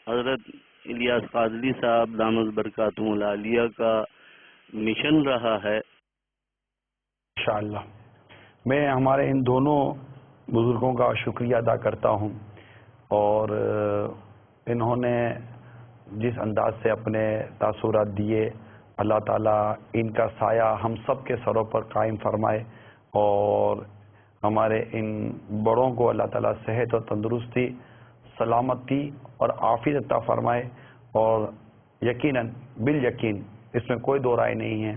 हज़रत इलियास कादरी साहब दामद बरकातुहुल आलिया का मिशन रहा है। इंशाअल्लाह मैं हमारे इन दोनों बुजुर्गों का शुक्रिया अदा करता हूँ और इन्होंने जिस अंदाज से अपने तासुरात दिए, अल्लाह ताला इनका साया हम सब के सरों पर कायम फरमाए और हमारे इन बड़ों को अल्लाह ताला सेहत और तंदुरुस्ती, सलामती और आफियत अता फरमाए। और यकीनन बिल यकीन इसमें कोई दो राय नहीं है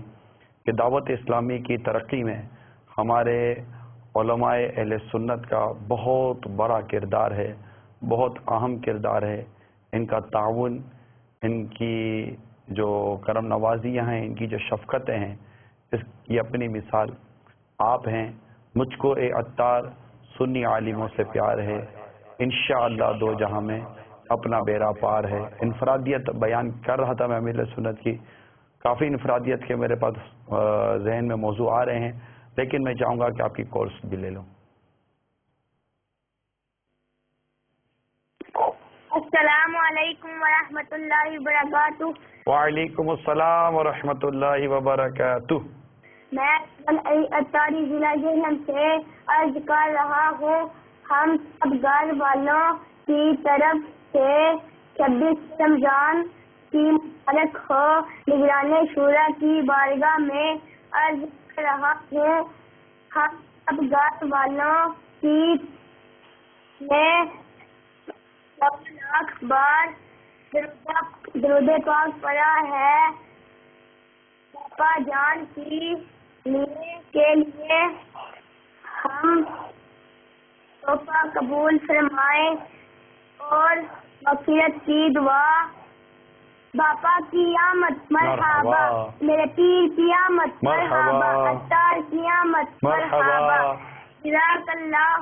कि दावत इस्लामी की तरक्की में हमारे उलमाए अहले सुन्नत का बहुत बड़ा किरदार है, बहुत अहम किरदार है। इनका ताउन, इनकी जो करम नवाजियाँ हैं, इनकी जो शफ़क़तें हैं, इसकी अपनी मिसाल आप हैं। मुझको ए अत्तार सुन्नी आलिमों से प्यार है, इंशाअल्लाह दो जहां में अपना बेड़ा पार है। इनफरादियत बयान कर रहा था मैं अमीर सुन्नत की, काफ़ी इनफरादियत के मेरे पास जहन में मौजू आ रहे हैं, लेकिन मैं चाहूँगा कि आपकी कोर्स भी ले लूँ। अस्सलामु अलैकुम वरहमतुल्लाहि वबरकातुहू। वालेकुम अस्सलाम वरहमतुल्लाहि वबरकातुहू। मैं अत्तारी जिला जहलम से अर्ज कर रहा हूँ, हम सब घर वालों की तरफ से 26 रमजान की मुबारक हो। निगराने शूरा की बारगाह में अर्ज कर रहा हूँ, हम सब घर वालों की में 1 लाख बार दरूद पाक पढ़ा है। पापा जान की लिए के लिए हम तोहफा कबूल फरमाए और मग़फ़िरत की दुआ। बापा की आमद मरहबा, मेरे पीर की आमद मरहबा, अत्तार की आमद मरहबा। जज़ाकल्लाह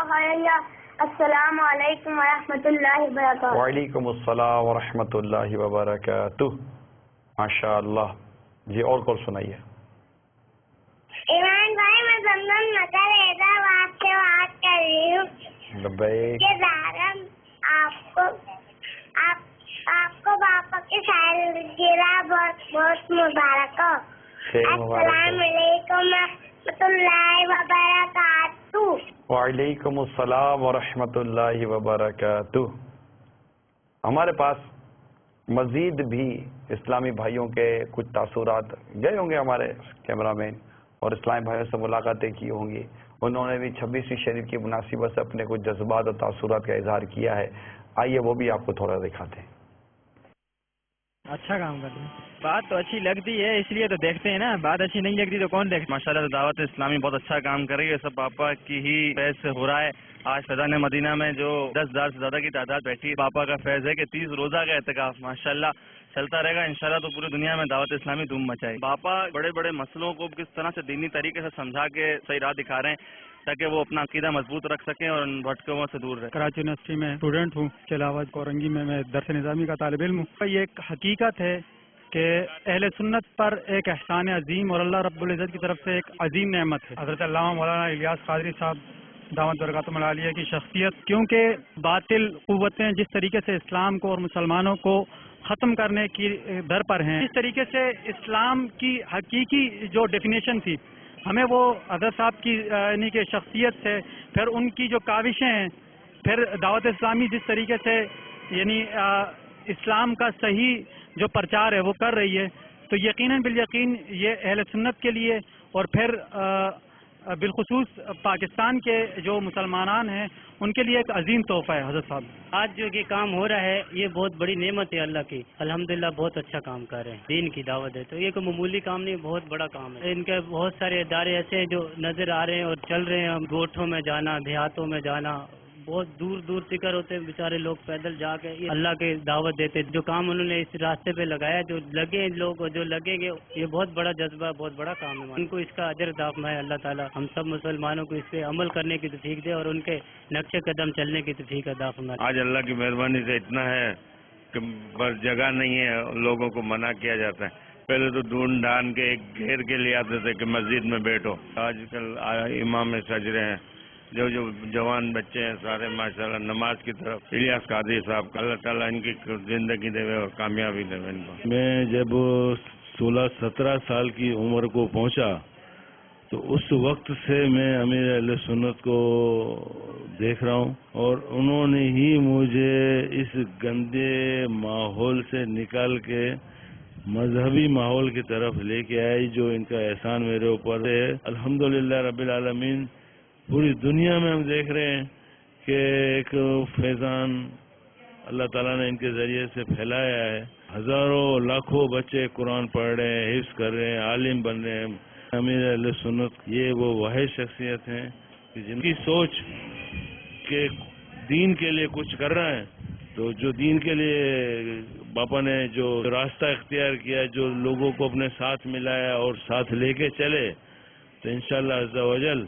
खैर। अस्सलामु अलैकुम वरहमतुल्लाहि वबरकातुहू। वालेकुम अस्सलाम वरहमतुल्लाहि वबरकातुहू। माशाअल्लाह। जी और कौन सुनाइए। ईमान भाई, मैं जमजम नगर हैदराबाद से बात कर रही हूँ। आपको बापा की सालगिरह बहुत बहुत मुबारक हो। अस्सलाम वालेकुम रहमतुल्लाहि व बरकातुहू। वालेकुम अस्सलाम व रहमतुल्लाहि व बरकातुहू। हमारे पास मज़ीद भी इस्लामी भाइयों के कुछ तासुरात गए होंगे, हमारे कैमरामैन और इस्लामी भाइयों से मुलाकातें की होंगी। उन्होंने भी 26वीं शरीफ की मुनासिबत से अपने कुछ जज्बात और तासुरात का इजहार किया है। आइए वो भी आपको थोड़ा दिखाते हैं। अच्छा काम करते हैं, बात तो अच्छी लगती है इसलिए तो देखते हैं ना, बात अच्छी नहीं लगती तो कौन देखता। माशाल्लाह दावत इस्लामी बहुत अच्छा काम कर रही है, सब पापा की ही फैज़ से हो रहा है। आज फैज़ान मदीना में जो 10,000 से ज्यादा की तादाद बैठी है, पापा का फैज़ है कि 30 रोजा का एहतिकाफ माशाल्लाह चलता रहेगा इंशाल्लाह। तो पूरी दुनिया में दावत इस्लामी धूम मचाएगी। पापा बड़े बड़े मसलों को किस तरह से दीनी तरीके से समझा के सही राह दिखा रहे हैं ताकि वो अपना अकीदा मजबूत रख सकें और उन भटकों से दूर रहे। कराची यूनिवर्सिटी में स्टूडेंट हूँ, इसके अलावा कोरंगी में मैं दर्स निज़ामी का तालिब इल्म हूँ। ये एक हकीकत है कि अहले सुन्नत पर एक एहसान अजीम और अल्लाह रब्बुल इज़्ज़त की तरफ से एक अजीम नेमत है। हज़रत अल्लामा मौलाना इलियास कादरी साहब दामद बरकातुहुल आलिया की शख्सियत, क्योंकि बातिल कुव्वतें जिस तरीके से इस्लाम को और मुसलमानों को ख़त्म करने की दर पर हैं, इस तरीके से इस्लाम की हकीकी जो डेफिनेशन थी, हमें वो हज़रत साहब की यानी कि शख्सियत से, फिर उनकी जो काविशें हैं, फिर दावत इस्लामी जिस तरीके से यानी इस्लाम का सही जो प्रचार है वो कर रही है, तो यकीनन बिल यकीन ये अहले सुन्नत के लिए और फिर बिलखुसूस पाकिस्तान के जो मुसलमान हैं उनके लिए एक अजीम तोहफा है। हज़रत साहब आज जो ये काम हो रहा है ये बहुत बड़ी नेमत है अल्लाह की, अल्हम्दुलिल्लाह बहुत अच्छा काम कर रहे हैं, दीन की दावत है, तो ये कोई मामूली काम नहीं, बहुत बड़ा काम है। इनके बहुत सारे इदारे ऐसे हैं जो नजर आ रहे हैं और चल रहे हैं, गोठों में जाना, देहातों में जाना, बहुत दूर दूर तिकर होते हैं बेचारे लोग, पैदल जाके ये अल्लाह के दावत देते। जो काम उन्होंने इस रास्ते पे लगाया, जो लगे लोग जो लगेंगे, ये बहुत बड़ा जज्बा, बहुत बड़ा काम है। उनको इसका अजर अता फरमाए अल्लाह ताला। हम सब मुसलमानों को इस पे अमल करने की तौफीक दे और उनके नक्शे कदम चलने की तौफीक अता फरमाए। आज अल्लाह की मेहरबानी से इतना है कि पर जगह नहीं है, लोगों को मना किया जाता है। पहले तो ढूंढ ढांड के एक घेर के लिए आते थे कि मस्जिद में बैठो। आजकल इमाम सजरे हैं, जो जवान बच्चे हैं सारे माशाल्लाह नमाज की तरफ। इलियास कादरी साहब, अल्लाह ताला इनकी जिंदगी देवे और कामयाबी देवे इनको। मैं जब 16-17 साल की उम्र को पहुंचा तो उस वक्त से मैं अमीर अहले सुन्नत को देख रहा हूं और उन्होंने ही मुझे इस गंदे माहौल से निकाल के मजहबी माहौल की तरफ लेके आई, जो इनका एहसान मेरे ऊपर है। अल्हम्दुलिल्लाह रब्बिल आलमीन, पूरी दुनिया में हम देख रहे हैं कि एक फैज़ान अल्लाह ताला ने इनके ज़रिए से फैलाया है। हज़ारों लाखों बच्चे कुरान पढ़ रहे हैं, हिफ्ज़ कर रहे हैं, आलिम बन रहे हैं। अमीर अहले सुन्नत ये वो वाहिद शख्सियत हैं कि जिनकी सोच के दीन के लिए कुछ कर रहे हैं, तो जो दीन के लिए बापा ने जो रास्ता इख्तियार किया, जो लोगों को अपने साथ मिलाया और साथ लेके चले, तो इंशाअल्लाह अज़्ज़ा वजल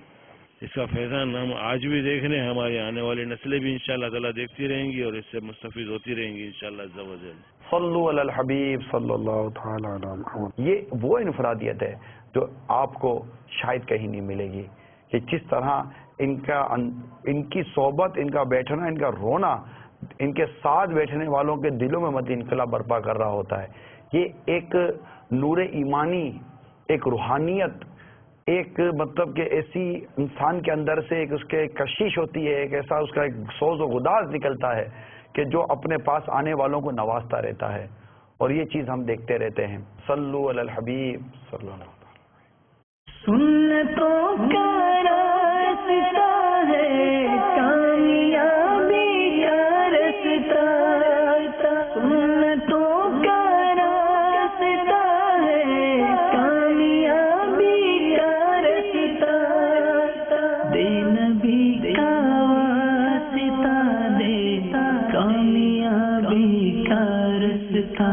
इसका फैज़ान हम आज भी देख रहे हैं, हमारी आने वाली नस्लें भी इंशाअल्लाह ताला देखती रहेंगी और इससे मुस्तफ़ीद होती रहेंगी इंशाअल्लाह अज़्ज़ा वजल। सल्लु अलल हबीब सल्लल्लाहु तआला अलैहि वसल्लम। ये वो इनफरादियत है जो आपको शायद कहीं नहीं मिलेगी, कि जिस तरह इनकी सोबत, इनका बैठना, इनका रोना, इनके साथ बैठने वालों के दिलों में मत इनकलाब बर्पा कर रहा होता है। ये एक नूर ईमानी, एक रूहानियत, एक मतलब कि ऐसी इंसान के अंदर से एक उसके कशिश होती है, एक ऐसा उसका एक सोज व गुदाज निकलता है कि जो अपने पास आने वालों को नवाजता रहता है। और ये चीज़ हम देखते रहते हैं। सल्लु अलल हबीब सल्लल्लाहु। सुन्नतों का रास्ता है कामयाबी का रास्ता, सुन्नतों का रास्ता है कामयाबी का रास्ता, दे नबी का वास्ता, दे कामयाबी का रास्ता।